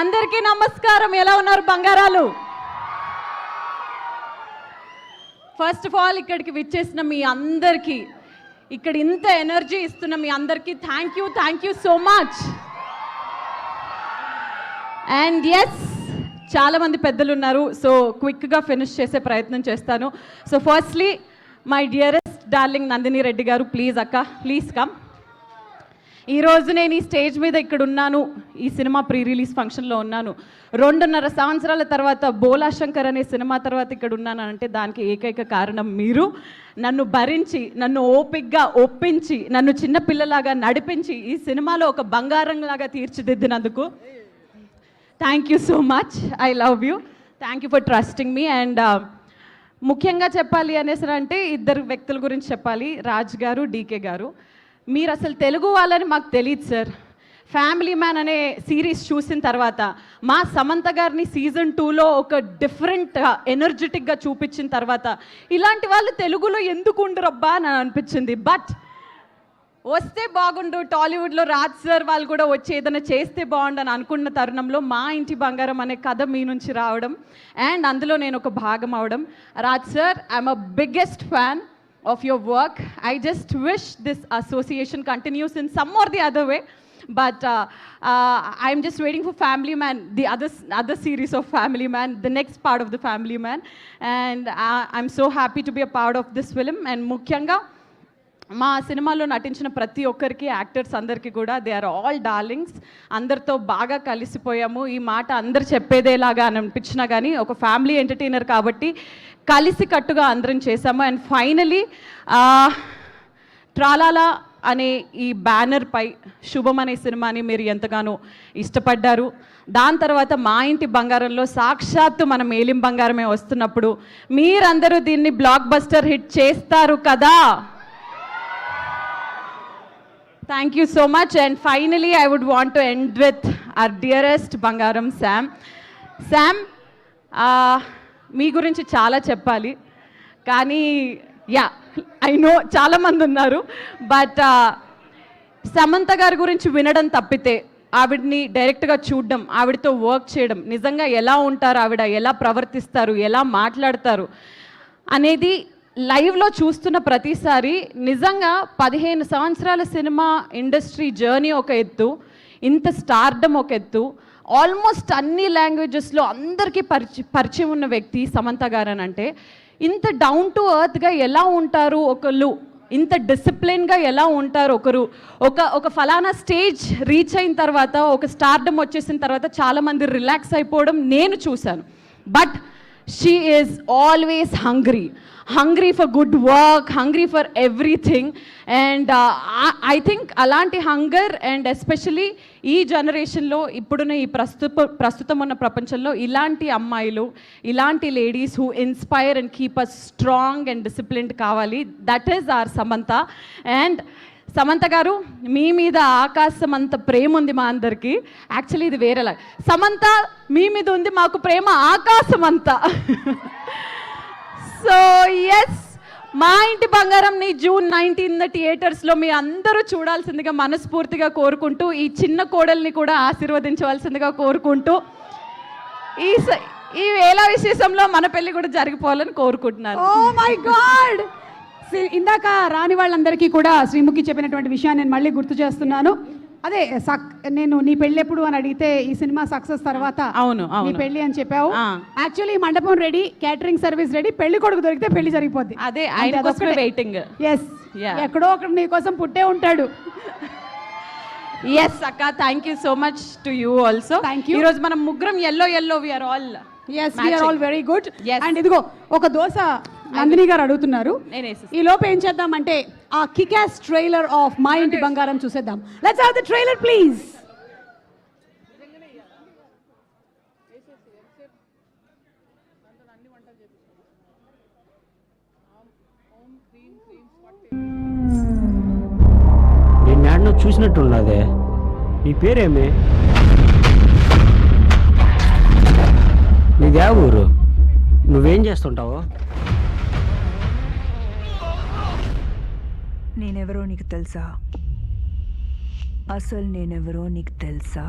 అందరికీ నమస్కారం. ఎలా ఉన్నారు బంగారాలు? ఫస్ట్ ఆఫ్ ఆల్ ఇక్కడికి విచ్చేసిన మీ అందరికీ, ఇక్కడ ఇంత ఎనర్జీ ఇస్తున్న మీ అందరికీ thank you so much. And yes, చాలామంది పెద్దలు ఉన్నారు, సో క్విక్గా ఫినిష్ చేసే ప్రయత్నం చేస్తాను. So firstly my dearest darling Nandini Reddy garu, please అక్క, ప్లీజ్ కమ్. ఈరోజు నేను ఈ స్టేజ్ మీద ఇక్కడ ఉన్నాను, ఈ సినిమా ప్రీ రిలీజ్ ఫంక్షన్లో ఉన్నాను. 2.5 సంవత్సరాల తర్వాత బోలా శంకర్ అనే సినిమా తర్వాత ఇక్కడ ఉన్నాను అంటే దానికి ఏకైక కారణం మీరు. నన్ను భరించి, నన్ను ఓపిక్గా ఒప్పించి, నన్ను చిన్నపిల్లలాగా నడిపించి ఈ సినిమాలో ఒక బంగారంలాగా తీర్చిదిద్దినందుకు thank you so much. I love you. Thank you for trusting me. And ముఖ్యంగా చెప్పాలి అనేసి అంటే ఇద్దరు వ్యక్తుల గురించి చెప్పాలి, రాజ్ గారు, డీకే గారు. మీరు అసలు తెలుగు వాళ్ళని మాకు తెలియదు సార్. ఫ్యామిలీ మ్యాన్ అనే సిరీస్ చూసిన తర్వాత మా సమంత గారిని సీజన్ 2లో ఒక డిఫరెంట్ ఎనర్జెటిక్గా చూపించిన తర్వాత ఇలాంటి వాళ్ళు తెలుగులో ఎందుకు ఉండరబ్బా అని అనిపించింది. బట్ వస్తే బాగుండు, టాలీవుడ్లో రాజ్ సార్ వాళ్ళు కూడా వచ్చి ఏదైనా చేస్తే బాగుండు అని అనుకున్న తరుణంలో మా ఇంటి బంగారం అనే కథ మీ నుంచి రావడం అండ్ అందులో నేను ఒక భాగం అవడం. Raj sir, I'm a biggest fan of your work. I just wish this association continues in some or the other way, but I'm just waiting for Family Man, the other series of Family Man, the next part of the Family Man, and I'm so happy to be a part of this film. And ముఖ్యంగా మా సినిమాలో నటించిన ప్రతి ఒక్కరికి, actors అందరికీ కూడా they are all darlings. అందరితో బాగా కలిసిపోయాము. ఈ మాట అందరు చెప్పేదేలాగా అని అనిపించినా కానీ ఒక ఫ్యామిలీ ఎంటర్టైనర్ కాబట్టి కలిసి కట్టుగా అందరం చేశాము. అండ్ ఫైనలీ ట్రాలాలా అనే ఈ బ్యానర్పై శుభం అనే సినిమాని మీరు ఎంతగానో ఇష్టపడ్డారు. దాని తర్వాత మా ఇంటి బంగారంలో సాక్షాత్తు మన మేలిం బంగారమే వస్తున్నప్పుడు మీరందరూ దీన్ని బ్లాక్ బస్టర్ హిట్ చేస్తారు కదా. Thank you so much. And finally, I would want to end with our dearest Bangaram, Sam. Sam, మీ గురించి చాలా చెప్పాలి కానీ ఐ నో చాలామంది ఉన్నారు, బట్ సమంత గారి గురించి వినడం తప్పితే ఆవిడ్ని డైరెక్ట్గా చూడడం, ఆవిడతో వర్క్ చేయడం, నిజంగా ఎలా ఉంటారు ఆవిడ, ఎలా ప్రవర్తిస్తారు, ఎలా మాట్లాడతారు అనేది లైవ్లో చూస్తున్న ప్రతిసారి నిజంగా 15 సంవత్సరాల సినిమా ఇండస్ట్రీ జర్నీ ఒక ఎత్తు, ఇంత స్టార్డమ్ ఒక ఎత్తు, ఆల్మోస్ట్ అన్ని లాంగ్వేజెస్లో అందరికీ పరిచయం ఉన్న వ్యక్తి సమంత గారు అని అంటే ఇంత డౌన్ టు ఎర్త్గా ఎలా ఉంటారు ఒకళ్ళు, ఇంత డిసిప్లిన్గా ఎలా ఉంటారు ఒకరు. ఒక ఫలానా స్టేజ్ రీచ్ అయిన తర్వాత, ఒక స్టార్డమ్ వచ్చేసిన తర్వాత చాలామంది రిలాక్స్ అయిపోవడం నేను చూశాను. But she is always hungry for good work, hungry for everything, and I think alanti hunger and especially ee generation lo ippuduna ee prastutam unna prapanchallo ilanti ammayilu, ilanti ladies who inspire and keep us strong and disciplined kavali. That is our Samantha. And Samantha గారు, మీ మీద ఆకాశం అంత ప్రేమ ఉంది మా అందరికీ. Actually ఇది వేరేలా, సమంత మీ మీద ఉంది, మాకు ప్రేమ ఆకాశం అంతా. సో ఎస్, మా ఇంటి బంగారంని June 19 థియేటర్స్లో మీ అందరూ చూడాల్సిందిగా మనస్ఫూర్తిగా కోరుకుంటూ, ఈ చిన్న కోడల్ని కూడా ఆశీర్వదించవలసిందిగా కోరుకుంటూ, ఈ వేళ విశేషంలో మన పెళ్లి కూడా జరిగిపోవాలని కోరుకుంటున్నాను. ఓ మై గాడ్, ఇందాక రాని వాళ్ళందరికీ కూడా శ్రీముఖి చెప్పినటువంటి విషయాన్ని నేను మళ్ళీ గుర్తు చేస్తున్నాను. అదే నేను నీ పెళ్ళి ఎప్పుడు అని అడిగితే ఈ సినిమా సక్సెస్ తర్వాత అవును నీ పెళ్లి అని చెప్పావు. యాక్చువల్లీ మండపం రెడీ, క్యాటరింగ్ సర్వీస్ రెడీ, పెళ్లి కొడుకు దొరికితే పెళ్లి జరిగిపోద్ది. అదే ఆయన కోసమే వెయిటింగ్. ఎస్, ఎక్కడో ఒకటి నీ కోసం పుట్టే ఉంటాడు. ఎస్ అక్క, thank you so much to you also. Thank you. ఈ రోజు మనం ముగ్గురం ఎల్లో we are all very good. And ఇదిగో ఒక దోశ నందిని గారు అడుగుతున్నారు. ఈ లోపు ఏం చేద్దామంటే ఆ కిక్-యాస్ ట్రైలర్ ఆఫ్ మా ఇంటి బంగారం చూసేద్దాం. Let's have the trailer please. నేను నాడను చూసినట్టున్నదే. నీ పేరేమే? నీదే ఊరు? నువ్వేం చేస్తుంటావు? నేనెవరో నీకు తెలుసా? అసలు నేనెవరో నీకు తెలుసా?